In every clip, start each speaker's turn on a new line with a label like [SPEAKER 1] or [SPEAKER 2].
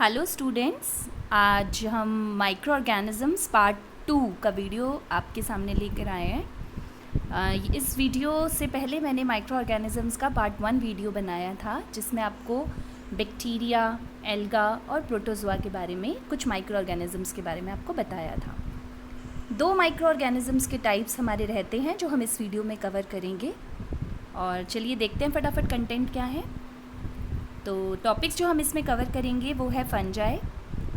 [SPEAKER 1] Hello students, आज हम micro organisms part 2 का वीडियो आपके सामने लेकर आए हैं। इस वीडियो से पहले मैंने माइक्रो ऑर्गेनिज़म्स का पार्ट 1 वीडियो बनाया था, जिसमें आपको बैक्टीरिया, एल्गा और प्रोटोज़ोआ के बारे में, कुछ माइक्रो ऑर्गेनिज़म्स के बारे में आपको बताया था। 2 माइक्रो ऑर्गेनिज़म्स के टाइप्स हमारे रहते हैं जो हम इस वीडियो में कवर करेंगे। और चलिए देखते हैं फटाफट कंटेंट क्या है। तो टॉपिक्स जो हम इसमें कवर करेंगे वो है fungi,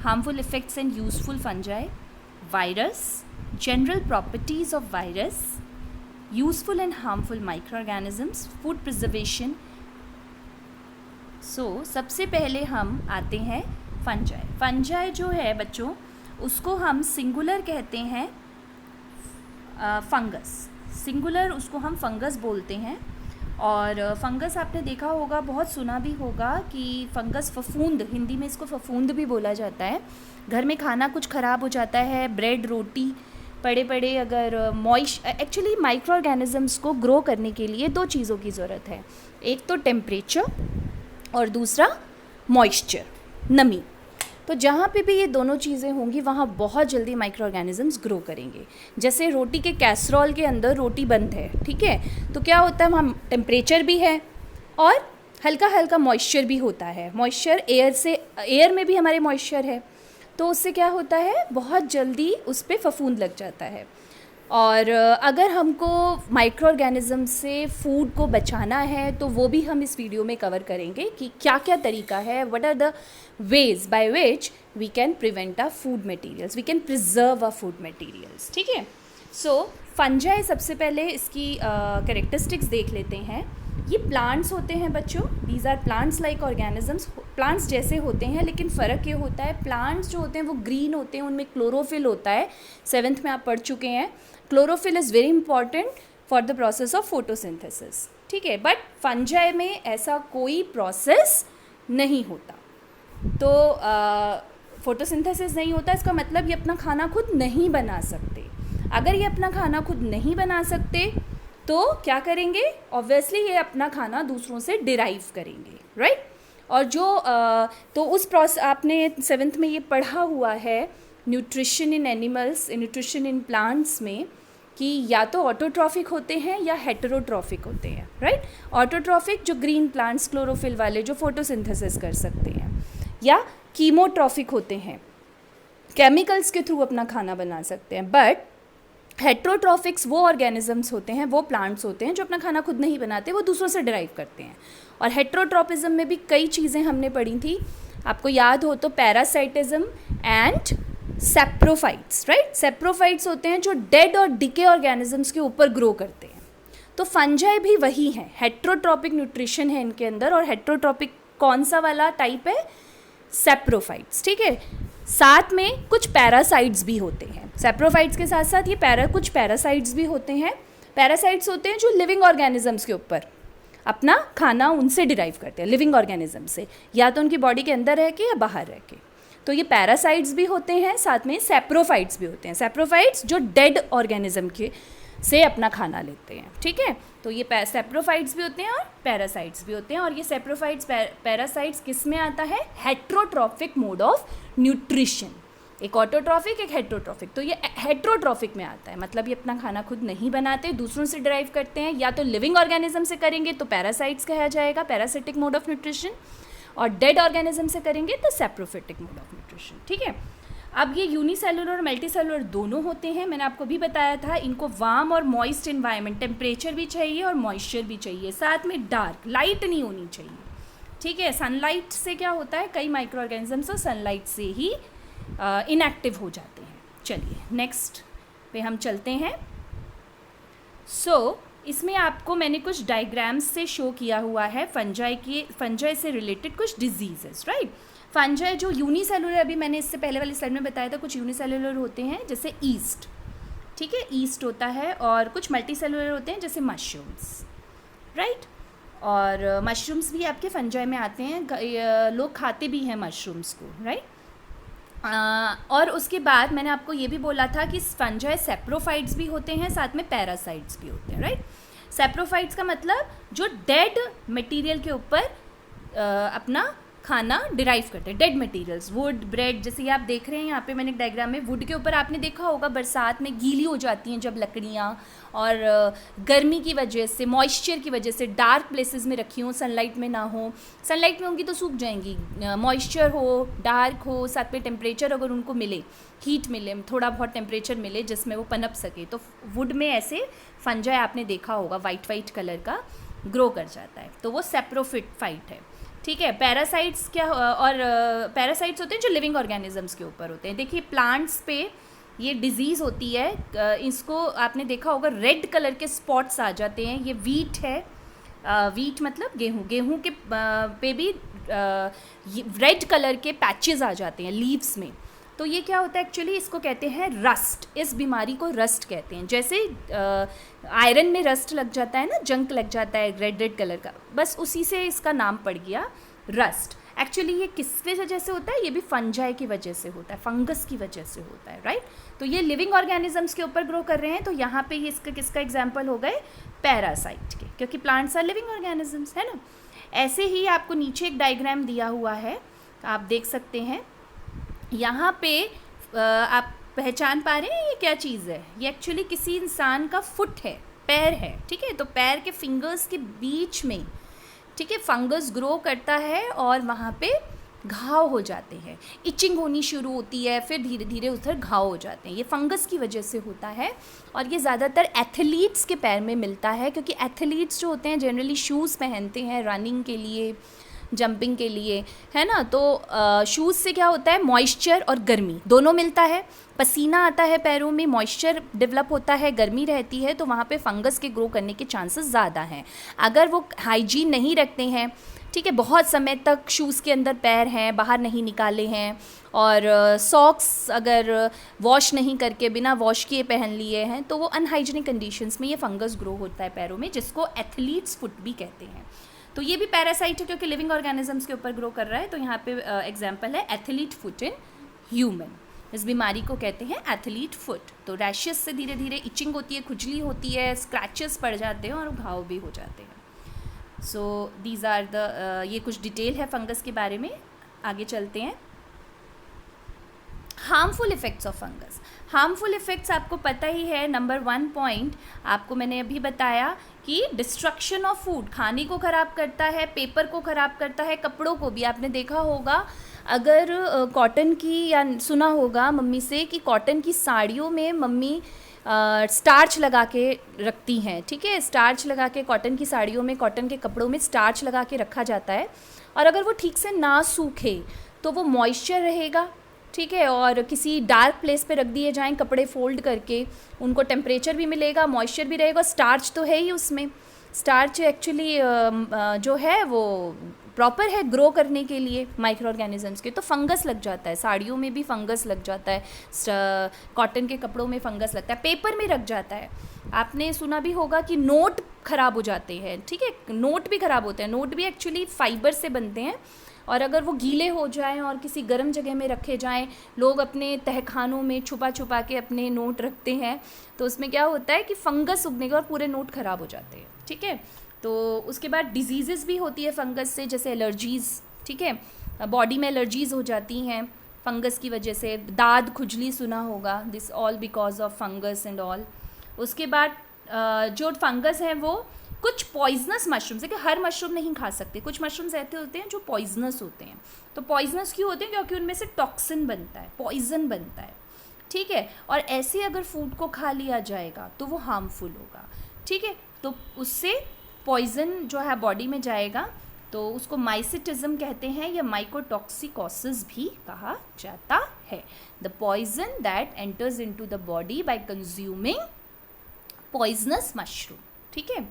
[SPEAKER 1] harmful effects and useful fungi, virus, general properties of virus, useful and harmful micro organisms, food preservation. सबसे पहले हम आते हैं फंजाई। फंजाई जो है बच्चों, उसको हम सिंगुलर कहते हैं फंगस। सिंगुलर उसको हम फंगस बोलते हैं। और फंगस आपने देखा होगा, बहुत सुना भी होगा कि फंगस फफूंद, हिंदी में इसको फफूंद भी बोला जाता है। घर में खाना कुछ ख़राब हो जाता है, ब्रेड रोटी पड़े पड़े अगर एक्चुअली माइक्रो ऑर्गेनिजम्स को ग्रो करने के लिए 2 चीज़ों की ज़रूरत है। एक तो टेम्परेचर और दूसरा मॉइस्चर, नमी। तो जहाँ पे भी ये दोनों चीज़ें होंगी वहाँ बहुत जल्दी माइक्रो ऑर्गेनिजम्स ग्रो करेंगे। जैसे रोटी के कैसरोल के अंदर रोटी बंद है, ठीक है, तो क्या होता है, वहाँ टेम्परेचर भी है और हल्का हल्का मॉइस्चर भी होता है। मॉइस्चर एयर में भी हमारे मॉइस्चर है, तो उससे क्या होता है, बहुत जल्दी उस पर फफूंद लग जाता है। और अगर हमको माइक्रो ऑर्गेनिज़म से फूड को बचाना है तो वो भी हम इस वीडियो में कवर करेंगे कि क्या क्या तरीका है, what are the ways by which we can prevent our food materials, we can preserve our food materials. ठीक है। फंजाई, सबसे पहले इसकी कैरेक्टरिस्टिक्स देख लेते हैं। ये प्लांट्स होते हैं बच्चों, these are plants like organisms. Plants जैसे होते हैं, लेकिन फ़र्क ये होता है, प्लांट्स जो होते हैं वो ग्रीन होते हैं, उनमें क्लोरोफिल होता है। 7th में आप पढ़ चुके हैं। Chlorophyll is very important for the process of photosynthesis. ठीक है, बट फंजाई में ऐसा कोई प्रोसेस नहीं होता। तो फोटोसिंथेसिस नहीं होता, इसका मतलब ये अपना खाना खुद नहीं बना सकते। अगर ये अपना खाना खुद नहीं बना सकते तो क्या करेंगे, ऑब्वियसली ये अपना खाना दूसरों से डिराइव करेंगे, राइट। और तो उस प्रोसेस आपने 7th में ये पढ़ा हुआ है, nutrition in animals, nutrition in plants में, कि या तो ऑटोट्रॉफिक होते हैं या हेटेरोट्रॉफिक होते हैं, राइट। ऑटोट्रॉफिक जो ग्रीन प्लांट्स क्लोरोफिल वाले जो फोटोसिंथेसिस कर सकते हैं, या कीमोट्रॉफिक होते हैं, केमिकल्स के थ्रू अपना खाना बना सकते हैं। बट हेट्रोट्रॉफिक्स वो ऑर्गेनिजम्स होते हैं, वो प्लांट्स होते हैं जो अपना खाना खुद नहीं बनाते, वो दूसरों से डिराइव करते हैं। और हेट्रोट्रॉपिज्म में भी कई चीज़ें हमने पढ़ी थी, आपको याद हो तो, parasitism and saprophytes, right. Saprophytes होते हैं जो डेड और डिके ऑर्गेनिजम्स के ऊपर ग्रो करते हैं। तो फंजाई भी वही है, हेट्रोट्रॉपिक न्यूट्रिशन है इनके अंदर। और हेट्रोट्रॉपिक कौन सा वाला टाइप है, सेप्रोफाइट्स। ठीक है, साथ में कुछ पैरासाइट्स भी होते हैं। सेप्रोफाइट्स के साथ साथ ये कुछ पैरासाइट्स भी होते हैं। पैरासाइट्स होते हैं जो लिविंग ऑर्गेनिजम्स के ऊपर अपना खाना उनसे डिराइव करते हैं, लिविंग ऑर्गेनिज्म से, या तो उनकी बॉडी के अंदर रह के या बाहर रह के। तो ये पैरासाइट्स भी होते हैं, साथ में सेप्रोफाइट्स भी होते हैं। सेप्रोफाइट्स जो डेड ऑर्गेनिज्म के से अपना खाना लेते हैं। ठीक है, तो ये सेप्रोफाइट्स भी होते हैं और पैरासाइट्स भी होते हैं। और ये सेप्रोफाइट्स पैरासाइट्स किस में आता है, हेट्रोट्रॉफिक मोड ऑफ न्यूट्रिशन। एक ऑटोट्रॉफिक, एक हेट्रोट्रॉफिक। तो ये हेट्रोट्रॉफिक में आता है, मतलब ये अपना खाना खुद नहीं बनाते, दूसरों से डिराइव करते हैं। या तो लिविंग ऑर्गेनिज्म से करेंगे तो पैरासाइट्स कहा जाएगा, पैरासिटिक मोड ऑफ न्यूट्रिशन, और डेड ऑर्गेनिज्म से करेंगे तो सेप्रोफिटिक मोड ऑफ न्यूट्रिशन। ठीक है, अब ये यूनिसेलुलर और मल्टीसेलुलर दोनों होते हैं। मैंने आपको भी बताया था, इनको वार्म और मॉइस्ट इन्वायरमेंट, टेम्परेचर भी चाहिए और मॉइस्चर भी चाहिए, साथ में डार्क लाइट नहीं होनी चाहिए। ठीक है, सनलाइट से क्या होता है, कई माइक्रो ऑर्गेनिजम्स तो सनलाइट से ही इनएक्टिव हो जाते हैं। चलिए नेक्स्ट पे हम चलते हैं। इसमें आपको मैंने कुछ डायग्राम्स से शो किया हुआ है फंजाई से रिलेटेड कुछ डिजीजेस, राइट। फंजाई जो यूनिसेलुलर, अभी मैंने इससे पहले वाली स्लाइड में बताया था, कुछ यूनिसेलुलर होते हैं जैसे ईस्ट, ठीक है, ईस्ट होता है। और कुछ मल्टीसेलुलर होते हैं जैसे मशरूम्स, राइट। और मशरूम्स भी आपके फंजाई में आते हैं, लोग खाते भी हैं मशरूम्स को, राइट। और उसके बाद मैंने आपको ये भी बोला था कि फंजाई सेप्रोफाइट्स भी होते हैं, साथ में पैरासाइट्स भी होते हैं, राइट। सेप्रोफाइट्स का मतलब जो डेड मटेरियल के ऊपर अपना खाना डिराइव करते हैं, डेड मटेरियल्स, वुड, ब्रेड। जैसे ये आप देख रहे हैं यहाँ पे मैंने एक डायग्राम में, वुड के ऊपर आपने देखा होगा बरसात में गीली हो जाती हैं जब लकड़ियाँ, और गर्मी की वजह से, मॉइस्चर की वजह से डार्क प्लेसेस में रखी हों, सनलाइट में ना हो, सनलाइट में होंगी तो सूख जाएंगी, मॉइस्चर हो, डार्क हो, साथ में टेम्परेचर अगर उनको मिले, हीट मिले, थोड़ा बहुत टेम्परेचर मिले जिसमें वो पनप सके, तो वुड में ऐसे फंजाई आपने देखा होगा वाइट कलर का ग्रो कर जाता है, तो वो सैप्रोफाइट है। ठीक है, पैरासाइट्स क्या, और पैरासाइट्स होते हैं जो लिविंग ऑर्गेनिजम्स के ऊपर होते हैं। देखिए प्लांट्स पे ये डिजीज़ होती है, इसको आपने देखा होगा रेड कलर के स्पॉट्स आ जाते हैं। ये वीट है, वीट मतलब गेहूँ, गेहूँ के पे भी रेड कलर के पैचेस आ जाते हैं लीव्स में। तो ये क्या होता है एक्चुअली, इसको कहते हैं रस्ट, इस बीमारी को रस्ट कहते हैं। जैसे आयरन में रस्ट लग जाता है ना, जंक लग जाता है रेड कलर का, बस उसी से इसका नाम पड़ गया रस्ट। एक्चुअली ये किस वजह से होता है, ये भी फंजाई की वजह से होता है, फंगस की वजह से होता है, राइट। तो ये लिविंग ऑर्गेनिजम्स के ऊपर ग्रो कर रहे हैं, तो यहाँ पे ये इसका किसका एग्जाम्पल हो गए, पैरासाइट के, क्योंकि प्लांट्स आर लिविंग ऑर्गेनिजम्स, है ना। ऐसे ही आपको नीचे एक डायग्राम दिया हुआ है, आप देख सकते हैं यहाँ पे, आप पहचान पा रहे हैं ये क्या चीज़ है, ये एक्चुअली किसी इंसान का फुट है, पैर है, ठीक है। तो पैर के फिंगर्स के बीच में, ठीक है, फंगस ग्रो करता है और वहाँ पे घाव हो जाते हैं, इचिंग होनी शुरू होती है, फिर धीरे धीरे उधर घाव हो जाते हैं। ये फंगस की वजह से होता है, और ये ज़्यादातर एथलीट्स के पैर में मिलता है, क्योंकि एथलीट्स जो होते हैं जनरली शूज़ पहनते हैं रनिंग के लिए, जंपिंग के लिए, है ना। तो शूज़ से क्या होता है, मॉइस्चर और गर्मी दोनों मिलता है, पसीना आता है पैरों में, मॉइस्चर डेवलप होता है, गर्मी रहती है, तो वहाँ पे फंगस के ग्रो करने के चांसेस ज़्यादा हैं। अगर वो हाइजीन नहीं रखते हैं, ठीक है, बहुत समय तक शूज़ के अंदर पैर हैं, बाहर नहीं निकाले हैं, और सॉक्स अगर वॉश नहीं करके बिना वॉश किए पहन लिए हैं, तो वो अनहाइजीनिक कंडीशंस में ये फंगस ग्रो होता है पैरों में, जिसको एथलीट्स फुट भी कहते हैं। तो ये भी पैरासाइट है, क्योंकि लिविंग ऑर्गेनिजम्स के ऊपर ग्रो कर रहा है। तो यहाँ पे एग्जांपल है एथलीट फुट इन ह्यूमन, इस बीमारी को कहते हैं एथलीट फुट। तो रैशेस से धीरे धीरे इचिंग होती है, खुजली होती है, स्क्रैचेस पड़ जाते हैं और घाव भी हो जाते हैं। सो दीज आर द, ये कुछ डिटेल है फंगस के बारे में। आगे चलते हैं। Harmful effects of fungus. Harmful effects आपको पता ही है, नंबर 1 पॉइंट आपको मैंने अभी बताया कि डिस्ट्रक्शन ऑफ फूड, खाने को ख़राब करता है, पेपर को ख़राब करता है, कपड़ों को भी। आपने देखा होगा अगर कॉटन की, या सुना होगा मम्मी से कि कॉटन की साड़ियों में मम्मी स्टार्च लगा के रखती हैं, ठीक है। स्टार्च लगा के कॉटन की साड़ियों में, कॉटन के कपड़ों में स्टार्च लगा के रखा जाता है, और अगर वो ठीक से ना सूखे तो वो मॉइस्चर रहेगा, ठीक है, और किसी डार्क प्लेस पे रख दिए जाएं कपड़े फोल्ड करके, उनको टेम्परेचर भी मिलेगा, मॉइस्चर भी रहेगा, स्टार्च तो है ही उसमें। स्टार्च एक्चुअली जो है वो प्रॉपर है ग्रो करने के लिए माइक्रो ऑर्गेनिजम्स के। तो फंगस लग जाता है, साड़ियों में भी फंगस लग जाता है, कॉटन के कपड़ों में फंगस लगता है, पेपर में रख जाता है। आपने सुना भी होगा कि नोट ख़राब हो जाते हैं, ठीक है, नोट भी ख़राब होते हैं। नोट भी एक्चुअली फाइबर से बनते हैं, और अगर वो गीले हो जाएं और किसी गर्म जगह में रखे जाएं, लोग अपने तहखानों में छुपा छुपा के अपने नोट रखते हैं, तो उसमें क्या होता है कि फंगस उगने के और पूरे नोट ख़राब हो जाते हैं, ठीक है। तो उसके बाद डिजीज़ेस भी होती है फंगस से, जैसे एलर्जीज़, ठीक है, बॉडी में एलर्जीज़ हो जाती हैं फंगस की वजह से। दाद, खुजली सुना होगा, this all because of fungus and all. उसके बाद जो फंगस है वो कुछ पॉइजनस मशरूम्स है, कि हर मशरूम नहीं खा सकते, कुछ मशरूम्स ऐसे होते हैं जो पॉइजनस होते हैं। तो पॉइजनस क्यों होते हैं, क्योंकि उनमें से टॉक्सिन बनता है, पॉइजन बनता है, ठीक है। और ऐसे अगर फूड को खा लिया जाएगा तो वो हार्मफुल होगा, ठीक है। तो उससे पॉइजन जो है बॉडी में जाएगा, तो उसको माइसिटिज्म कहते हैं, या माइकोटॉक्सिकोसिस भी कहा जाता है। The poison that enters into the body by consuming poisonous mushroom, ठीक है।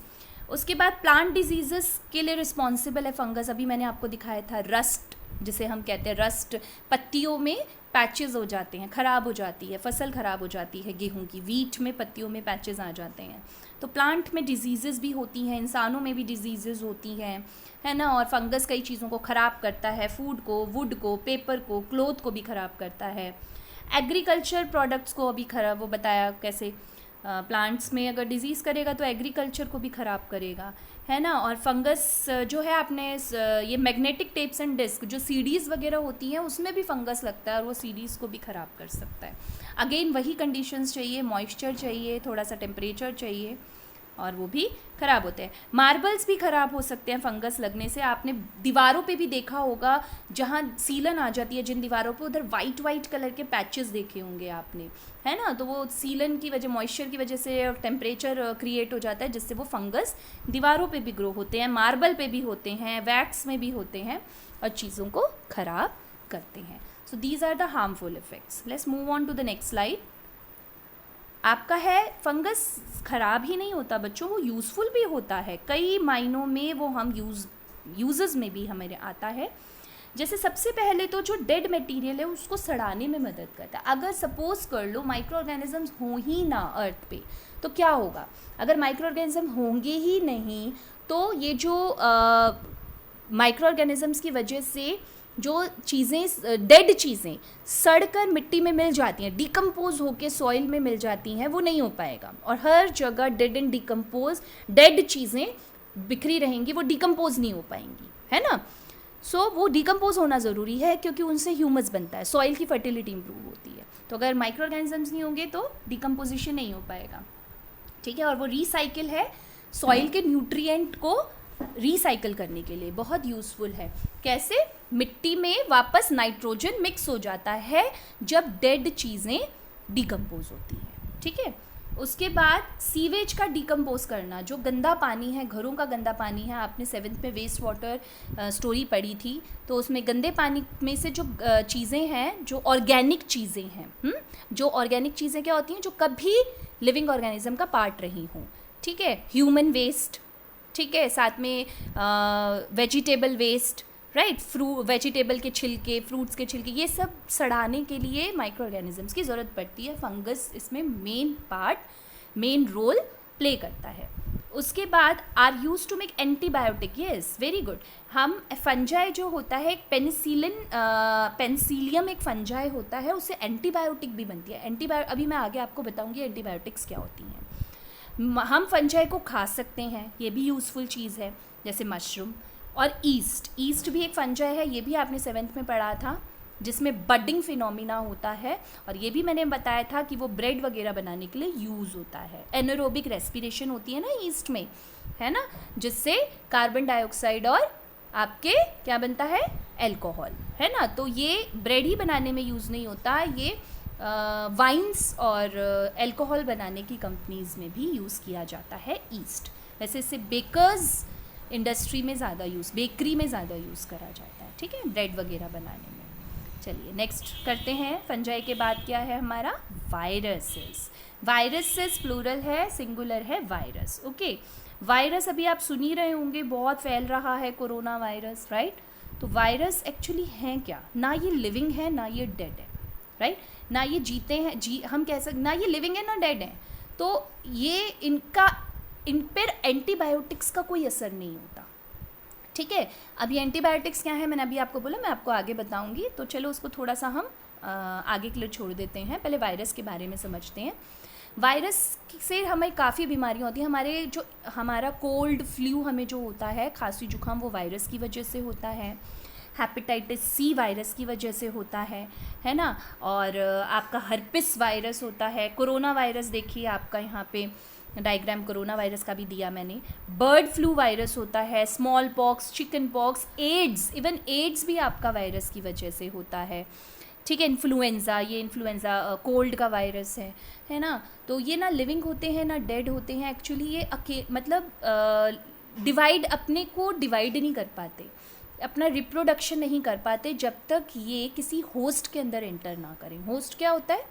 [SPEAKER 1] उसके बाद प्लांट डिजीजेस के लिए रिस्पॉन्सिबल है फंगस। अभी मैंने आपको दिखाया था रस्ट, जिसे हम कहते हैं रस्ट, पत्तियों में पैचेस हो जाते हैं, ख़राब हो जाती है फसल, ख़राब हो जाती है गेहूं की, वीट में पत्तियों में पैचेस आ जाते हैं। तो प्लांट में डिजीज़ेस भी होती हैं, इंसानों में भी डिजीज़ेस होती हैं, है ना। और फंगस कई चीज़ों को ख़राब करता है, फूड को, वुड को, पेपर को, क्लोथ को भी ख़राब करता है। एग्रीकल्चर प्रोडक्ट्स को अभी खराब, वो बताया कैसे, प्लांट्स में अगर डिजीज़ करेगा तो एग्रीकल्चर को भी ख़राब करेगा, है ना। और फंगस जो है आपने ये मैग्नेटिक टेप्स एंड डिस्क जो सीडीज़ वगैरह होती हैं उसमें भी फंगस लगता है और वो सीडीज़ को भी ख़राब कर सकता है। अगेन वही कंडीशंस चाहिए, मॉइस्चर चाहिए, थोड़ा सा टेम्परेचर चाहिए और वो भी ख़राब होते हैं। मार्बल्स भी ख़राब हो सकते हैं फंगस लगने से। आपने दीवारों पे भी देखा होगा जहाँ सीलन आ जाती है जिन दीवारों पे, उधर वाइट वाइट कलर के पैचेस देखे होंगे आपने, है ना। तो वो सीलन की वजह, मॉइस्चर की वजह से टेम्परेचर क्रिएट हो जाता है जिससे वो फंगस दीवारों पे भी ग्रो होते हैं, मार्बल पे भी होते हैं, वैक्स में भी होते हैं और चीज़ों को ख़राब करते हैं। So these are the harmful effects. Let's move on to the next slide. आपका है फंगस ख़राब ही नहीं होता बच्चों, वो यूज़फुल भी होता है कई मायनों में, वो हम यूज़ेस में भी हमारे आता है। जैसे सबसे पहले तो जो डेड मटेरियल है उसको सड़ाने में मदद करता है। अगर सपोज कर लो माइक्रो ऑर्गेनिजम्स हों ही ना अर्थ पे तो क्या होगा, अगर माइक्रो ऑर्गेनिज्म होंगे ही नहीं तो ये जो माइक्रो ऑर्गेनिजम्स की वजह से जो चीज़ें, डेड चीज़ें सड़कर मिट्टी में मिल जाती हैं, डिकम्पोज होकर सॉइल में मिल जाती हैं, वो नहीं हो पाएगा। और हर जगह डेड एंड डिकम्पोज, डेड चीज़ें बिखरी रहेंगी, वो डिकम्पोज नहीं हो पाएंगी, है ना। सो वो डिकम्पोज होना ज़रूरी है क्योंकि उनसे ह्यूमस बनता है, सॉइल की फर्टिलिटी इंप्रूव होती है। तो अगर माइक्रो ऑर्गेनिजम्स नहीं होंगे तो डिकम्पोजिशन नहीं हो पाएगा, ठीक है। और वो रिसाइकिल है, सॉइल के न्यूट्रिएंट को रिसाइकिल करने के लिए बहुत यूज़फुल है। कैसे? मिट्टी में वापस नाइट्रोजन मिक्स हो जाता है जब डेड चीज़ें डिकम्पोज होती हैं, ठीक है। उसके बाद सीवेज का डिकम्पोज करना, जो गंदा पानी है, घरों का गंदा पानी है, आपने 7th में वेस्ट वाटर स्टोरी पढ़ी थी, तो उसमें गंदे पानी में से जो चीज़ें हैं, जो ऑर्गेनिक चीज़ें हैं, जो ऑर्गेनिक चीज़ें क्या होती हैं, जो कभी लिविंग ऑर्गेनिज्म का पार्ट रही हों, ठीक है। ह्यूमन वेस्ट, ठीक है, साथ में वेजिटेबल वेस्ट, राइट, वेजिटेबल के छिलके, फ्रूट्स के छिलके, ये सब सड़ाने के लिए माइक्रो ऑर्गेनिजम्स की ज़रूरत पड़ती है। फंगस इसमें मेन रोल प्ले करता है। उसके बाद are use to make antibiotic, yes very good. हम फंजाई जो होता है, एक पेनिसिलियम एक फंजाई होता है, उससे एंटीबायोटिक भी बनती है। अभी मैं आगे आपको बताऊंगी एंटीबायोटिक्स क्या होती हैं। हम फंजाई को खा सकते हैं, ये भी यूज़फुल चीज़ है, जैसे मशरूम। और ईस्ट भी एक फंजाई है, ये भी आपने 7th में पढ़ा था, जिसमें बडिंग फिनोमिना होता है, और ये भी मैंने बताया था कि वो ब्रेड वगैरह बनाने के लिए यूज़ होता है। एनारोबिक रेस्पिरेशन होती है ना ईस्ट में, है ना, जिससे कार्बन डाइऑक्साइड और आपके क्या बनता है, अल्कोहल, है ना। तो ये ब्रेड ही बनाने में यूज़ नहीं होता, ये वाइन्स और अल्कोहल बनाने की कंपनीज़ में भी यूज़ किया जाता है ईस्ट। वैसे इसे बेकर्स इंडस्ट्री में ज़्यादा बेकरी में ज़्यादा यूज़ करा जाता है, ठीक है, ब्रेड वगैरह बनाने में। चलिए नेक्स्ट करते हैं। फंजाई के बाद क्या है हमारा, वायरसेस। वायरसेस प्लूरल है, सिंगुलर है वायरस, ओके। वायरस अभी आप सुन ही रहे होंगे, बहुत फैल रहा है कोरोना वायरस, राइट। तो वायरस एक्चुअली हैं क्या, ना ये लिविंग है ना ये डेड है, राइट, ना ये जीते हैं, हम कह सकते ना ये लिविंग है ना डेड है। तो ये इन पर एंटीबायोटिक्स का कोई असर नहीं होता, ठीक है। अब ये एंटीबायोटिक्स क्या है मैंने अभी आपको बोला, मैं आपको आगे बताऊंगी, तो चलो उसको थोड़ा सा हम आगे के लिए छोड़ देते हैं, पहले वायरस के बारे में समझते हैं। वायरस से हमें काफ़ी बीमारियां होती हैं। हमारा कोल्ड फ्लू हमें जो होता है, खांसी जुकाम, वो वायरस की वजह से होता है। हेपेटाइटिस सी वायरस की वजह से होता है ना। और आपका हर्पिस वायरस होता है। कोरोना वायरस देखिए आपका यहाँ पे डायग्राम कोरोना वायरस का भी दिया मैंने। बर्ड फ्लू वायरस होता है, small pox, chicken pox, AIDS, even AIDS भी आपका वायरस की वजह से होता है, ठीक है। इन्फ्लुएंज़ा, ये इन्फ्लुएंज़ा कोल्ड का वायरस है ना। तो ये ना लिविंग होते हैं ना डेड होते हैं। एक्चुअली ये मतलब अपने को डिवाइड नहीं कर पाते, अपना रिप्रोडक्शन नहीं कर पाते जब तक ये किसी होस्ट के अंदर एंटर ना करें। होस्ट क्या होता है,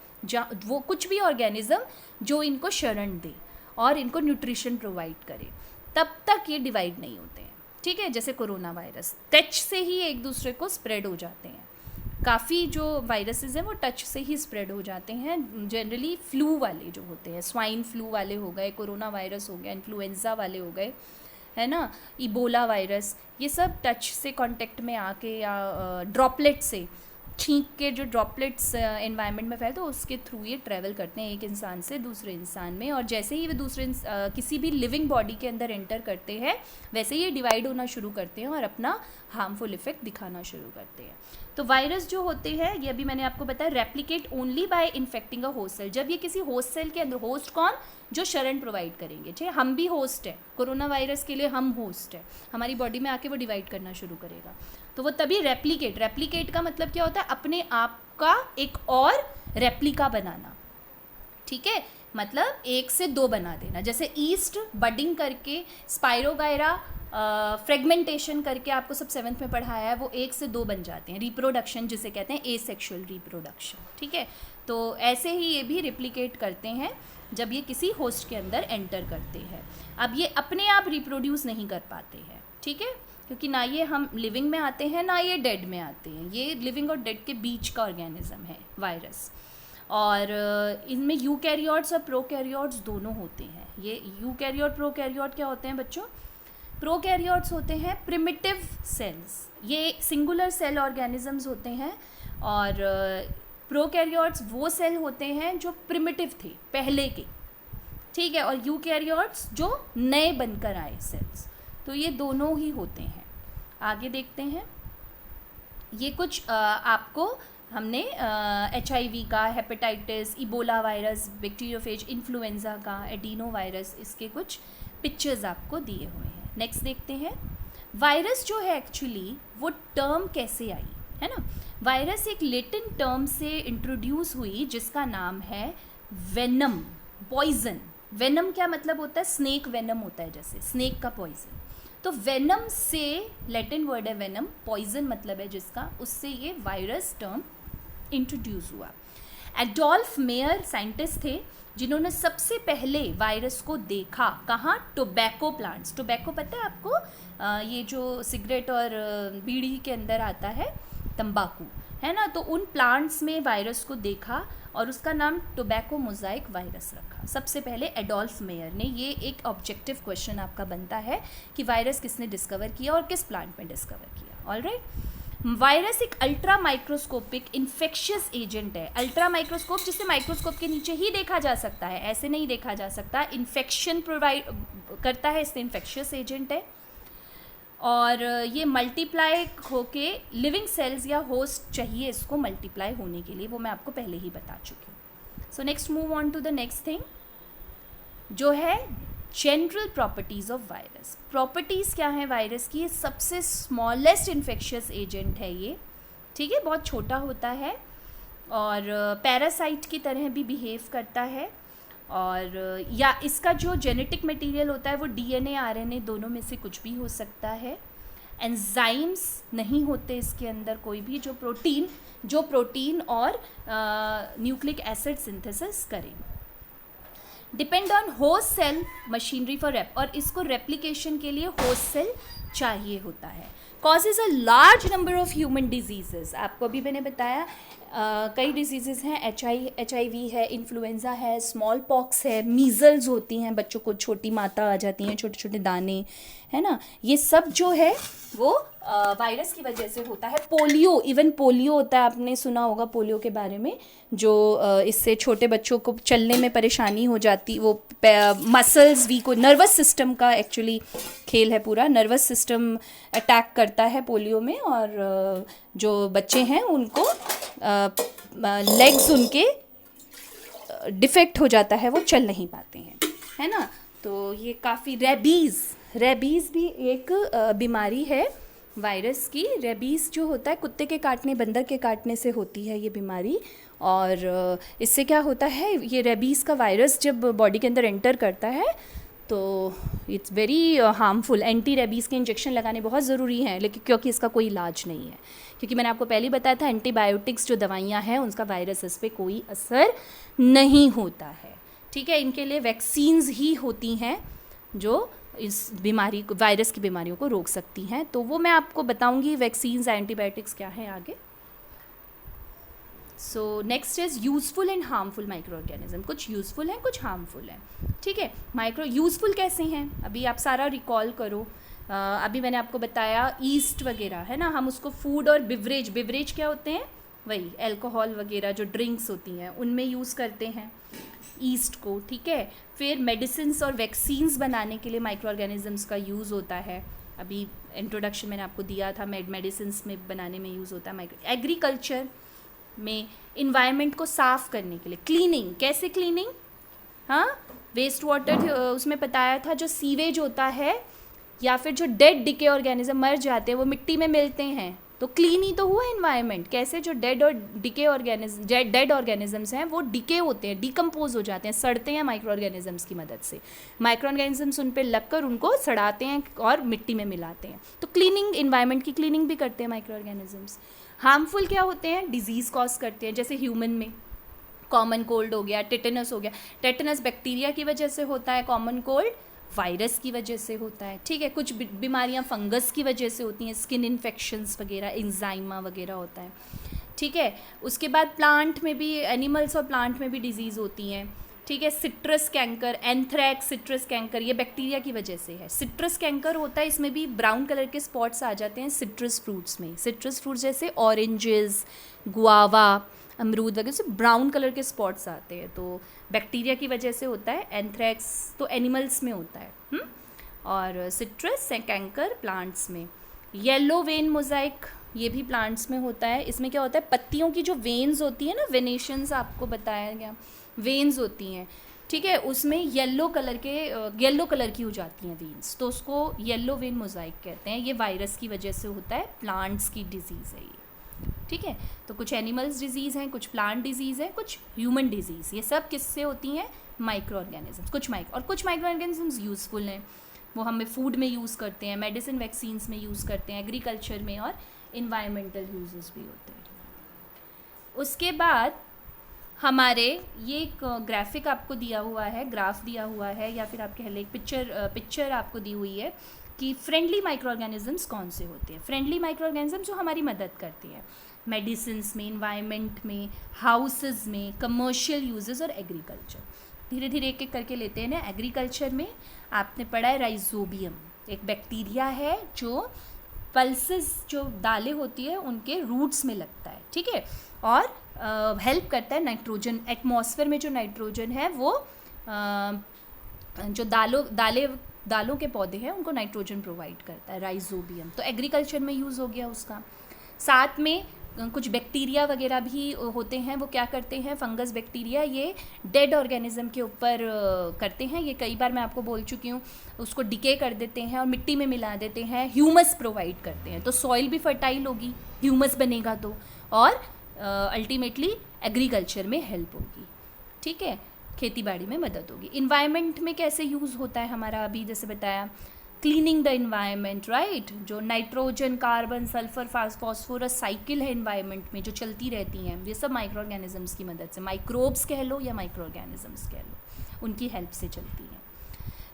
[SPEAKER 1] वो कुछ भी ऑर्गेनिज्म जो इनको शरण दे और इनको न्यूट्रिशन प्रोवाइड करे, तब तक ये डिवाइड नहीं होते हैं, ठीक है। जैसे कोरोना वायरस, टच से ही एक दूसरे को स्प्रेड हो जाते हैं। काफ़ी जो वायरसेस हैं वो टच से ही स्प्रेड हो जाते हैं। जनरली फ्लू वाले जो होते हैं, स्वाइन फ्लू वाले हो गए, कोरोना वायरस हो गया, इन्फ्लुएंज़ा वाले हो गए, है ना, इबोला वायरस, ये सब टच से कांटेक्ट में आके या ड्रॉपलेट से छींक के जो ड्रॉपलेट्स एनवायरनमेंट में फैलते हैं उसके थ्रू ये ट्रैवल करते हैं एक इंसान से दूसरे इंसान में, और जैसे ही वे किसी भी लिविंग बॉडी के अंदर एंटर करते हैं वैसे ही ये डिवाइड होना शुरू करते हैं और अपना हार्मफुल इफेक्ट दिखाना शुरू करते हैं। तो वायरस जो होते हैं ये अभी मैंने आपको बताया replicate only by infecting a host cell. जब ये किसी होस्ट सेल के अंदर, होस्ट कौन, जो शरण प्रोवाइड करेंगे, ठीक है, हम भी होस्ट है, कोरोना वायरस के लिए हम होस्ट है, हमारी बॉडी में आके वो डिवाइड करना शुरू करेगा, तो वो तभी रेप्लिकेट का मतलब क्या होता है, अपने आप का एक और रेप्लिका बनाना, ठीक है, मतलब एक से दो बना देना। जैसे ईस्ट बडिंग करके स्पाइरोगायरा फ्रेगमेंटेशन करके आपको सब 7th में पढ़ाया है, वो एक से दो बन जाते हैं, रिप्रोडक्शन जिसे कहते हैं एसेक्सुअल रिप्रोडक्शन, ठीक है। तो ऐसे ही ये भी रिप्लिकेट करते हैं जब ये किसी होस्ट के अंदर एंटर करते हैं। अब ये अपने आप रिप्रोड्यूस नहीं कर पाते हैं, ठीक है, क्योंकि ना ये हम लिविंग में आते हैं ना ये डेड में आते हैं, ये लिविंग और डेड के बीच का ऑर्गेनिज्म है वायरस। और इनमें यूकैरियोट्स और प्रोकैरियोट्स दोनों होते हैं। ये यूकैरियोट प्रोकैरियोट क्या होते हैं बच्चों? प्रोकैरियोट्स होते हैं प्रिमिटिव सेल्स, ये सिंगुलर सेल ऑर्गेनिजम्स होते हैं, और प्रोकैरियोट्स वो सेल होते हैं जो प्रिमिटिव थे पहले के, ठीक है, और यूकैरियोट्स जो नए बनकर आए सेल्स, तो ये दोनों ही होते हैं। आगे देखते हैं, ये कुछ आपको हमने HIV का, hepatitis, Ebola virus, bacteriophage influenza का, एडिनो वायरस, इसके कुछ पिक्चर्स आपको दिए हुए हैं। नेक्स्ट देखते हैं, वायरस जो है एक्चुअली वो टर्म कैसे आई, है ना। वायरस एक लैटिन टर्म से इंट्रोड्यूस हुई जिसका नाम है वेनम, पॉइजन। वेनम क्या मतलब होता है? स्नेक वेनम होता है, जैसे स्नेक का पॉइजन। तो वेनम से लैटिन वर्ड है वेनम, पॉइजन मतलब है जिसका, उससे ये वायरस टर्म इंट्रोड्यूस हुआ। एडोल्फ मेयर साइंटिस्ट थे जिन्होंने सबसे पहले वायरस को देखा। कहाँ? Tobacco plants. टोबैको पता है आपको? ये जो सिगरेट और बीड़ी के अंदर आता है, तंबाकू, है ना, तो उन प्लांट्स में वायरस को देखा और उसका नाम टोबैको मोज़ाइक वायरस रखा सबसे पहले एडोल्फ मेयर ने। ये एक ऑब्जेक्टिव क्वेश्चन आपका बनता है कि वायरस किसने डिस्कवर किया और किस प्लांट में डिस्कवर किया। ऑलराइट, वायरस एक अल्ट्रा माइक्रोस्कोपिक इन्फेक्शियस एजेंट है। अल्ट्रा माइक्रोस्कोप जिसे माइक्रोस्कोप के नीचे ही देखा जा सकता है, ऐसे नहीं देखा जा सकता, इन्फेक्शन प्रोवाइड करता है, इससे इन्फेक्शियस एजेंट है। और ये मल्टीप्लाई होके लिविंग सेल्स या होस्ट चाहिए इसको मल्टीप्लाई होने के लिए, वो मैं आपको पहले ही बता चुकी हूँ। So next move on to the next thing जो है general properties of virus. Properties क्या है वायरस की? सबसे स्मॉलेस्ट इन्फेक्शियस एजेंट है ये, ठीक है, बहुत छोटा होता है और पैरासाइट की तरह भी बिहेव करता है, और या इसका जो जेनेटिक मटेरियल होता है वो DNA RNA दोनों में से कुछ भी हो सकता है। एंजाइम्स नहीं होते इसके अंदर कोई भी जो प्रोटीन और न्यूक्लिक एसिड सिंथेसिस करें। Depend on host cell machinery for और इसको रेप्लिकेशन के लिए होस्ट सेल चाहिए होता है। Causes a large number of human diseases. आपको अभी मैंने बताया कई डिजीजेस हैं, HIV है, इन्फ्लुएंजा है, स्मॉल पॉक्स है, मीजल्स होती हैं, बच्चों को छोटी माता आ जाती हैं, छोटे छोटे दाने, है ना, ये सब जो है वो वायरस की वजह से होता है। पोलियो, इवन पोलियो होता है, आपने सुना होगा पोलियो के बारे में, जो इससे छोटे बच्चों को चलने में परेशानी हो जाती, वो मसल्स वीक हो, नर्वस सिस्टम का एक्चुअली खेल है पूरा, नर्वस सिस्टम अटैक करता है पोलियो में, और जो बच्चे हैं उनको लेग्स उनके डिफेक्ट हो जाता है, वो चल नहीं पाते हैं, है ना। तो ये काफ़ी रेबीज़ भी एक बीमारी है वायरस की। रेबीज़ जो होता है कुत्ते के काटने, बंदर के काटने से होती है ये बीमारी, और इससे क्या होता है, ये रेबीज़ का वायरस जब बॉडी के अंदर एंटर करता है तो it's very harmful. Anti rabies के इंजेक्शन लगाने बहुत ज़रूरी हैं, लेकिन क्योंकि इसका कोई इलाज नहीं है, क्योंकि मैंने आपको पहले ही बताया था एंटीबायोटिक्स जो दवाइयाँ हैं उनका वायरसेस पे कोई असर नहीं होता है, ठीक है। इनके लिए वैक्सीन्स ही होती हैं जो इस बीमारी को, वायरस की बीमारियों को रोक सकती हैं, तो वो मैं आपको बताऊंगी वैक्सीन्स, एंटीबायोटिक्स क्या है आगे। So next is useful and harmful micro organism. कुछ यूज़फुल हैं, कुछ हार्मफुल हैं, ठीक है। माइक्रो यूज़फुल कैसे हैं, अभी आप सारा रिकॉल करो। अभी मैंने आपको बताया ईस्ट वगैरह, है ना, हम उसको फूड और बिवरेज क्या होते हैं, वही अल्कोहल वगैरह जो ड्रिंक्स होती हैं उनमें यूज़ करते हैं ईस्ट को, ठीक है। फिर मेडिसिन्स और वैक्सीन्स बनाने के लिए माइक्रो ऑर्गेनिजम्स का यूज़ होता है। अभी इंट्रोडक्शन मैंने आपको दिया था, मेडिसिन्स में बनाने में यूज़ होता है। माइक्रो एग्रीकल्चर में इन्वायरमेंट को साफ़ करने के लिए, क्लीनिंग, कैसे क्लीनिंग, हाँ, वेस्ट वाटर उसमें बताया था, जो सीवेज होता है या फिर जो डेड डिके ऑर्गेनिज्म मर जाते हैं वो मिट्टी में मिलते हैं, तो क्लीन ही तो हुआ इन्वायरमेंट। कैसे जो डेड और डिके ऑर्गेनिज्म, डेड ऑर्गेनिजम्स हैं वो डिके होते हैं, डिकम्पोज हो जाते हैं, सड़ते हैं माइक्रो ऑर्गेनिजम्स की मदद से। माइक्रो ऑर्गेनिजम्स उन पर लगकर उनको सड़ाते हैं और मिट्टी में मिलाते हैं। तो क्लीनिंग, इन्वायरमेंट की क्लीनिंग भी करते हैं माइक्रो ऑर्गेनिजम्स। हार्मफुल क्या होते हैं, डिजीज़ कॉज करते हैं, जैसे ह्यूमन में कॉमन कोल्ड हो गया, टेटनस हो गया। टेटनस बैक्टीरिया की वजह से होता है, कॉमन कोल्ड वायरस की वजह से होता है, ठीक है। कुछ बीमारियां फंगस की वजह से होती हैं, स्किन इन्फेक्शंस वगैरह, एंजाइमा वगैरह होता है, ठीक है। उसके बाद प्लांट में भी, एनिमल्स और प्लांट में भी डिजीज़ होती हैं, ठीक है। Citrus canker, anthrax, citrus canker, ये बैक्टीरिया की वजह से है। सिट्रस कैंकर होता है, इसमें भी ब्राउन कलर के स्पॉट्स आ जाते हैं सिट्रस फ्रूट्स में। सिट्रस फ्रूट्स जैसे ऑरेंजेस, गुआवा, अमरूद वगैरह से ब्राउन कलर के स्पॉट्स आते हैं, तो बैक्टीरिया की वजह से होता है। एंथ्रैक्स तो एनिमल्स में होता है, और सिट्रस कैंकर प्लांट्स में। येलो वेन मोज़ाइक, ये भी प्लांट्स में होता है। इसमें क्या होता है, पत्तियों की जो वेन्स होती है ना, वेनेशंस आपको बताया गया, वेन्स होती हैं, ठीक है, उसमें येलो कलर की हो जाती हैं वेन्स, तो उसको येलो वेन मोज़ाइक कहते हैं। ये वायरस की वजह से होता है, प्लांट्स की डिजीज़ है ये, ठीक है। तो कुछ एनिमल्स डिजीज़ हैं, कुछ प्लांट डिजीज़ है, कुछ ह्यूमन डिजीज़, ये सब किससे होती हैं, माइक्रो ऑर्गेनिजम्स। कुछ माइक्रो ऑर्गेनिजम्स यूज़फुल हैं, वो हमें फूड में यूज़ करते हैं, मेडिसिन वैक्सीन्स में यूज़ करते हैं, एग्रीकल्चर में, और इन्वायरमेंटल यूजेस भी होते हैं। उसके बाद हमारे ये एक ग्राफिक आपको दिया हुआ है, ग्राफ दिया हुआ है, या फिर आप कह लें पिक्चर आपको दी हुई है कि फ्रेंडली माइक्रो ऑर्गेनिजम्स कौन से होते हैं। फ्रेंडली माइक्रो ऑर्गेनिजम्स जो हमारी मदद करती हैं मेडिसिन्स में, इन्वायरमेंट में, हाउसेस में, कमर्शियल यूजेस और एग्रीकल्चर। धीरे धीरे एक एक करके लेते हैं ना। एग्रीकल्चर में आपने पढ़ा है राइजोबियम, एक बैक्टीरिया है जो पल्सेस, जो दालें होती है उनके रूट्स में लगता है, ठीक है, और हेल्प करता है नाइट्रोजन, एटमॉस्फेयर में जो नाइट्रोजन है वो जो दालों के पौधे हैं उनको नाइट्रोजन प्रोवाइड करता है, राइजोबियम। तो एग्रीकल्चर में यूज़ हो गया उसका। साथ में कुछ बैक्टीरिया वगैरह भी होते हैं, वो क्या करते हैं, फंगस बैक्टीरिया, ये डेड ऑर्गेनिज्म के ऊपर करते हैं, ये कई बार मैं आपको बोल चुकी हूँ, उसको डिके कर देते हैं और मिट्टी में मिला देते हैं, ह्यूमस प्रोवाइड करते हैं, तो सॉइल भी फर्टाइल होगी, ह्यूमस बनेगा तो, और अल्टीमेटली एग्रीकल्चर में हेल्प होगी, ठीक है, खेती बाड़ी में मदद होगी। इन्वायरमेंट में कैसे यूज़ होता है हमारा, अभी जैसे बताया, क्लीनिंग द इन्वायरमेंट, राइट, जो nitrogen, carbon, sulphur, phosphorus cycle है इन्वायरमेंट में जो चलती रहती हैं, ये सब माइक्रो ऑर्गेनिजम्स की मदद से, माइक्रोब्स कह लो या माइक्रो ऑर्गेनिजम्स कह लो, उनकी हेल्प से चलती हैं।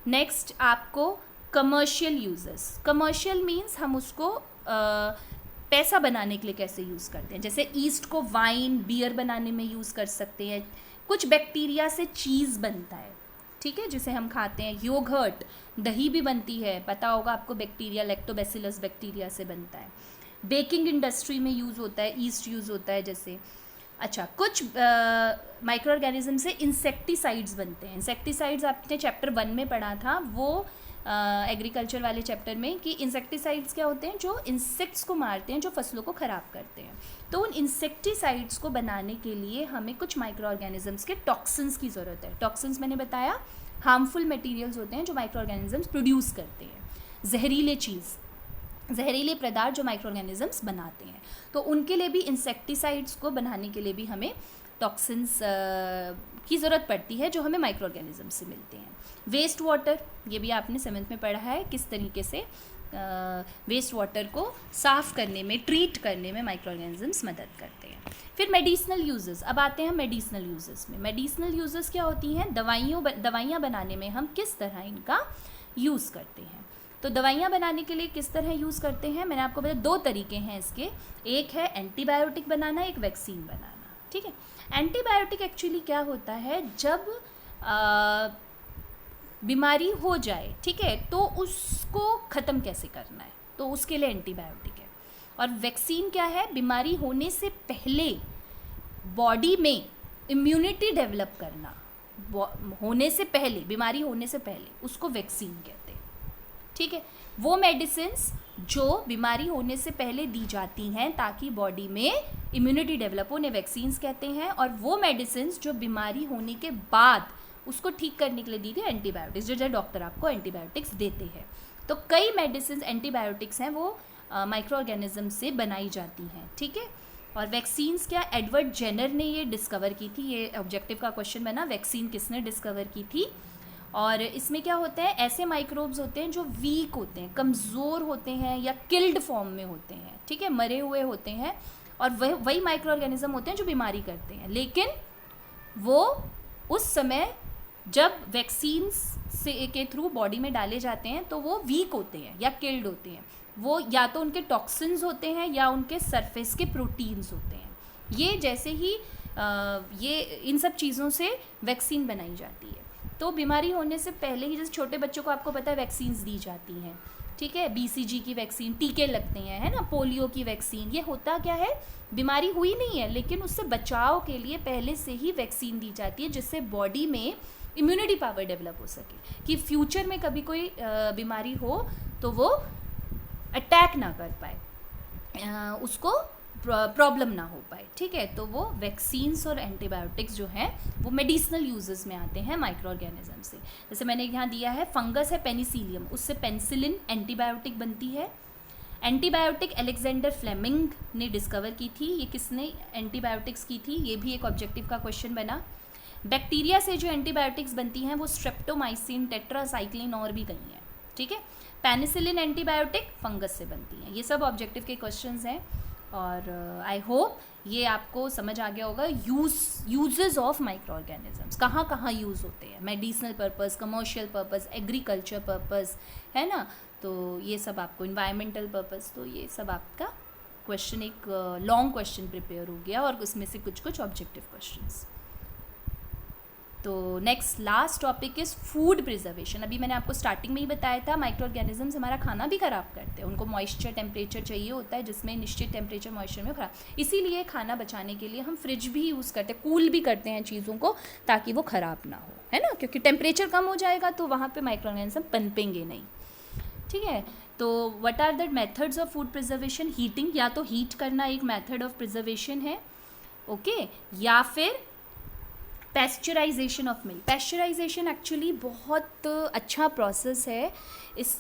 [SPEAKER 1] नेक्स्ट आपको कमर्शियल यूजेस। कमर्शियल मीन्स हम उसको पैसा बनाने के लिए कैसे यूज़ करते हैं, जैसे ईस्ट को वाइन, बियर बनाने में यूज़ कर सकते हैं। कुछ बैक्टीरिया से चीज़ बनता है, ठीक है, जिसे हम खाते हैं। योगर्ट, दही भी बनती है, पता होगा आपको, बैक्टीरिया, लैक्टोबैसिलस बैक्टीरिया से बनता है। बेकिंग इंडस्ट्री में यूज़ होता है, ईस्ट यूज़ होता है जैसे। अच्छा, कुछ माइक्रो ऑर्गेनिज्म से इंसेक्टिसाइड्स बनते हैं। इंसेक्टिसाइड्स आपने चैप्टर 1 में पढ़ा था, वो एग्रीकल्चर वाले चैप्टर में, कि इंसेक्टिसाइड्स क्या होते हैं, जो इंसेक्ट्स को मारते हैं, जो फसलों को ख़राब करते हैं। तो उन इंसेक्टिसाइड्स को बनाने के लिए हमें कुछ माइक्रो ऑर्गेनिजम्स के टॉक्सिन्स की ज़रूरत है। टॉक्सिन्स मैंने बताया हार्मफुल मटेरियल्स होते हैं जो माइक्रो ऑर्गेनिजम्स प्रोड्यूस करते हैं, जहरीले पदार्थ जो माइक्रो ऑर्गेनिजम्स बनाते हैं। तो उनके लिए भी, इंसेक्टिसाइड्स को बनाने के लिए भी हमें टॉक्सिन्स की ज़रूरत पड़ती है, जो हमें माइक्रो ऑर्गेनिजम्स से मिलते हैं। वेस्ट वाटर, ये भी आपने 7th में पढ़ा है, किस तरीके से वेस्ट वाटर को साफ़ करने में, ट्रीट करने में माइक्रो ऑर्गेनिजम्स मदद करते हैं। फिर मेडिसिनल यूजेस। अब आते हैं मेडिसिनल यूजेस में। मेडिसिनल यूजेस क्या होती हैं, दवाइयाँ बनाने में हम किस तरह इनका यूज़ करते हैं। तो दवाइयाँ बनाने के लिए किस तरह यूज़ करते हैं, मैंने आपको बताया 2 तरीके हैं इसके। एक है एंटीबायोटिक बनाना, एक वैक्सीन बनाना, ठीक है। एंटीबायोटिक एक्चुअली क्या होता है, जब बीमारी हो जाए, ठीक है, तो उसको ख़त्म कैसे करना है, तो उसके लिए एंटीबायोटिक है। और वैक्सीन क्या है? बीमारी होने से पहले बॉडी में इम्यूनिटी डेवलप करना, होने से पहले, बीमारी होने से पहले, उसको वैक्सीन कहते हैं। ठीक है, वो मेडिसिन्स जो बीमारी होने से पहले दी जाती हैं ताकि बॉडी में इम्यूनिटी डेवलप हो, उन्हें वैक्सीन्स कहते हैं। और वो मेडिसिन्स जो बीमारी होने के बाद उसको ठीक करने के लिए दी थी, एंटीबायोटिक्स, जो डॉक्टर आपको एंटीबायोटिक्स देते हैं। तो कई मेडिसिन्स एंटीबायोटिक्स हैं वो माइक्रो ऑर्गेनिज्म से बनाई जाती हैं। ठीक है, और वैक्सीन्स क्या, एडवर्ड जेनर ने ये डिस्कवर की थी। ये ऑब्जेक्टिव का क्वेश्चन बना, वैक्सीन किसने डिस्कवर की थी। और इसमें क्या होता है, ऐसे माइक्रोब्स होते हैं जो वीक होते हैं, कमज़ोर होते हैं या किल्ड फॉर्म में होते हैं। ठीक है, मरे हुए होते हैं, और वही माइक्रो ऑर्गेनिज्म होते हैं जो बीमारी करते हैं। लेकिन वो उस समय जब वैक्सीन्स से के थ्रू बॉडी में डाले जाते हैं तो वो वीक होते हैं या किल्ड होते हैं। वो या तो उनके टॉक्सिन्स होते हैं या उनके सरफेस के प्रोटीन्स होते हैं। ये जैसे ही ये इन सब चीज़ों से वैक्सीन बनाई जाती है। तो बीमारी होने से पहले ही, जैसे छोटे बच्चों को आपको पता है वैक्सीन्स दी जाती हैं। ठीक है, BCG की वैक्सीन, टीके लगते हैं, है ना, पोलियो की वैक्सीन। ये होता क्या है, बीमारी हुई नहीं है लेकिन उससे बचाव के लिए पहले से ही वैक्सीन दी जाती है, जिससे बॉडी में इम्यूनिटी पावर डेवलप हो सके कि फ्यूचर में कभी कोई बीमारी हो तो वो अटैक ना कर पाए, उसको प्रॉब्लम ना हो पाए। ठीक है, तो वो वैक्सीन्स और एंटीबायोटिक्स जो हैं वो मेडिसिनल यूजेस में आते हैं माइक्रो ऑर्गेनिज्म से। जैसे मैंने यहाँ दिया है, फंगस है पेनिसिलियम, उससे पेनिसिलिन एंटीबायोटिक बनती है। एंटीबायोटिक अलेक्जेंडर फ्लेमिंग ने डिस्कवर की थी। ये किसने एंटीबायोटिक्स की थी, ये भी एक ऑब्जेक्टिव का क्वेश्चन बना। बैक्टीरिया से जो एंटीबायोटिक्स बनती हैं वो स्ट्रेप्टोमाइसिन, टेट्रासाइक्लिन और भी कई हैं। ठीक है, पेनिसिलिन एंटीबायोटिक फंगस से बनती हैं। ये सब ऑब्जेक्टिव के क्वेश्चंस हैं और आई होप ये आपको समझ आ गया होगा। यूजेस ऑफ माइक्रो ऑर्गेनिजम्स कहाँ कहाँ यूज़ होते हैं, medicinal purpose, commercial purpose, agriculture purpose, है ना। तो ये सब आपको इन्वायरमेंटल पर्पस, तो ये सब आपका क्वेश्चन, एक लॉन्ग क्वेश्चन प्रिपेयर हो गया और उसमें से कुछ कुछ ऑब्जेक्टिव क्वेश्चंस। तो next last topic is food preservation. अभी मैंने आपको स्टार्टिंग में ही बताया था, माइक्रो ऑर्गेनिजम्स हमारा खाना भी ख़राब करते हैं। उनको मॉइस्चर टेम्परेचर चाहिए होता है, जिसमें निश्चित टेम्परेचर मॉइस्चर में ख़राब, इसीलिए खाना बचाने के लिए हम फ्रिज भी यूज़ करते हैं, कूल भी करते हैं चीज़ों को ताकि वो ख़राब ना हो, है ना, क्योंकि टेम्परेचर कम हो जाएगा तो वहाँ पर माइक्रो ऑर्गेनिज्म पनपेंगे नहीं। ठीक है, तो what are the methods of food preservation? Heating, या तो हीट करना एक मेथड ऑफ प्रिजर्वेशन है, ओके, या फिर pasteurization of milk. Pasteurization actually बहुत अच्छा प्रोसेस है।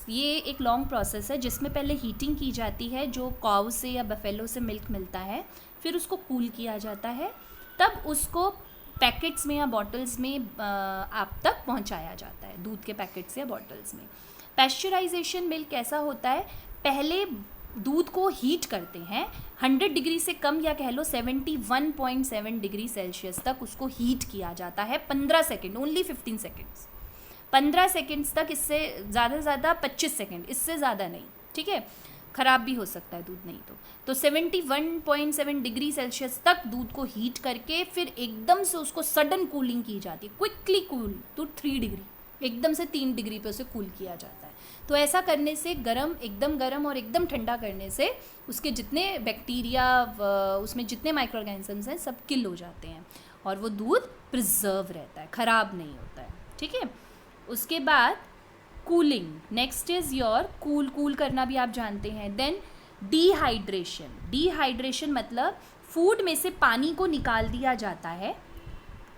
[SPEAKER 1] ये एक लॉन्ग प्रोसेस है जिसमें पहले हीटिंग की जाती है, जो काउ से या बफेलो से मिल्क मिलता है, फिर उसको कूल किया जाता है, तब उसको पैकेट्स में या बॉटल्स में आप तक पहुंचाया जाता है, दूध के पैकेट्स या बॉटल्स में। पेस्चराइजेशन मिल्क कैसा होता है, पहले दूध को हीट करते हैं 100 डिग्री से कम, या कह लो 71.7 डिग्री सेल्सियस तक उसको हीट किया जाता है 15 सेकेंड, ओनली 15 सेकेंड्स, 15 सेकेंड्स तक, इससे ज़्यादा से ज़्यादा 25 सेकेंड, इससे ज़्यादा नहीं। ठीक है, ख़राब भी हो सकता है दूध नहीं तो 71.7 डिग्री सेल्सियस तक दूध को हीट करके फिर एकदम से उसको सडन कूलिंग की जाती है, क्विकली कूल टू 3 डिग्री, एकदम से 3 डिग्री पे उसे कूल किया जाता है। तो ऐसा करने से एकदम गर्म और एकदम ठंडा करने से उसके जितने बैक्टीरिया, उसमें जितने माइक्रो ऑर्गेनिजम्स हैं सब किल हो जाते हैं और वो दूध प्रिजर्व रहता है, ख़राब नहीं होता है। ठीक है, उसके बाद cooling, next is your cool करना भी आप जानते हैं। देन डिहाइड्रेशन मतलब फूड में से पानी को निकाल दिया जाता है।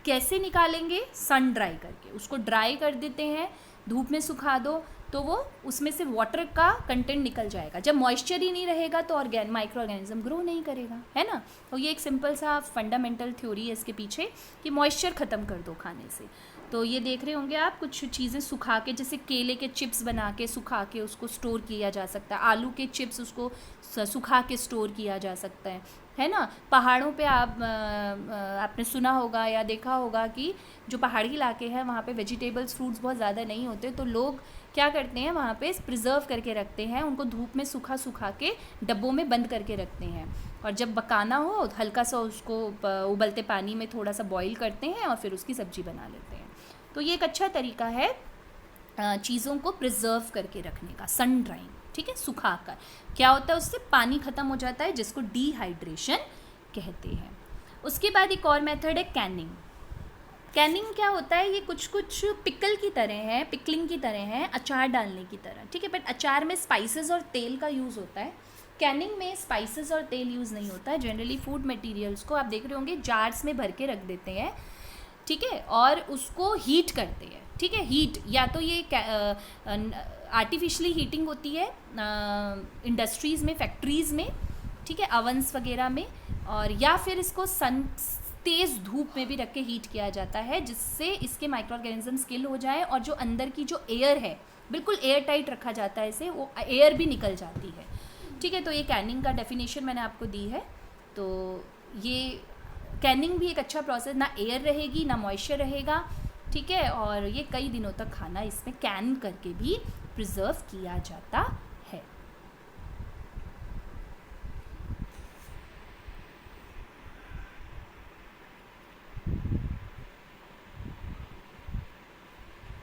[SPEAKER 1] कैसे निकालेंगे? सन ड्राई करके, उसको ड्राई कर देते हैं, धूप में सुखा दो तो वो उसमें से वाटर का कंटेंट निकल जाएगा। जब मॉइस्चर ही नहीं रहेगा तो माइक्रो ऑर्गेनिज्म ग्रो नहीं करेगा, है ना। तो ये एक सिंपल सा फंडामेंटल थ्योरी है इसके पीछे कि मॉइस्चर ख़त्म कर दो खाने से। तो ये देख रहे होंगे आप, कुछ चीज़ें सुखा के, जैसे केले के चिप्स बना के सुखा के उसको स्टोर किया जा सकता है, आलू के चिप्स उसको सुखा के स्टोर किया जा सकता है ना। पहाड़ों पे आपने सुना होगा या देखा होगा कि जो पहाड़ी इलाके हैं वहाँ पे वेजिटेबल्स, फ्रूट्स बहुत ज़्यादा नहीं होते, तो लोग क्या करते हैं वहाँ पे प्रिजर्व करके रखते हैं, उनको धूप में सुखा के डब्बों में बंद करके रखते हैं, और जब पकाना हो हल्का सा उसको उबलते पानी में थोड़ा सा बॉईल करते हैं और फिर उसकी सब्ज़ी बना लेते हैं। तो ये एक अच्छा तरीका है चीज़ों को प्रिजर्व करके रखने का, सन ड्राइंग। ठीक है, सुखाकर। क्या होता है, उससे पानी ख़त्म हो जाता है, जिसको डिहाइड्रेशन कहते हैं। उसके बाद एक और मेथड है कैनिंग। कैनिंग क्या होता है, ये कुछ कुछ पिकल की तरह है, पिकलिंग की तरह है, अचार डालने की तरह, ठीक है, बट अचार में स्पाइसेस और तेल का यूज़ होता है। कैनिंग में स्पाइसेस और तेल यूज़ नहीं होता है। जनरली फूड मटेरियल्स को आप देख रहे होंगे जार्स में भर के रख देते हैं, ठीक है, और उसको हीट करते हैं, ठीक है। हीट या तो ये आर्टिफिशली हीटिंग होती है इंडस्ट्रीज़ में, फैक्ट्रीज़ में, ठीक है, अवंस वगैरह में, और या फिर इसको तेज़ धूप में भी रख के हीट किया जाता है, जिससे इसके माइक्रो ऑर्गेनिजम्स किल हो जाए और जो अंदर की जो एयर है बिल्कुल एयर टाइट रखा जाता है इसे, वो एयर भी निकल जाती है, ठीक है। तो ये कैनिंग का डेफिनेशन मैंने आपको दी है। तो ये कैनिंग भी एक अच्छा प्रोसेस, ना एयर रहेगी ना मॉइस्चर रहेगा, ठीक है, और ये कई दिनों तक खाना इसमें कैन करके भी प्रिजर्व किया जाता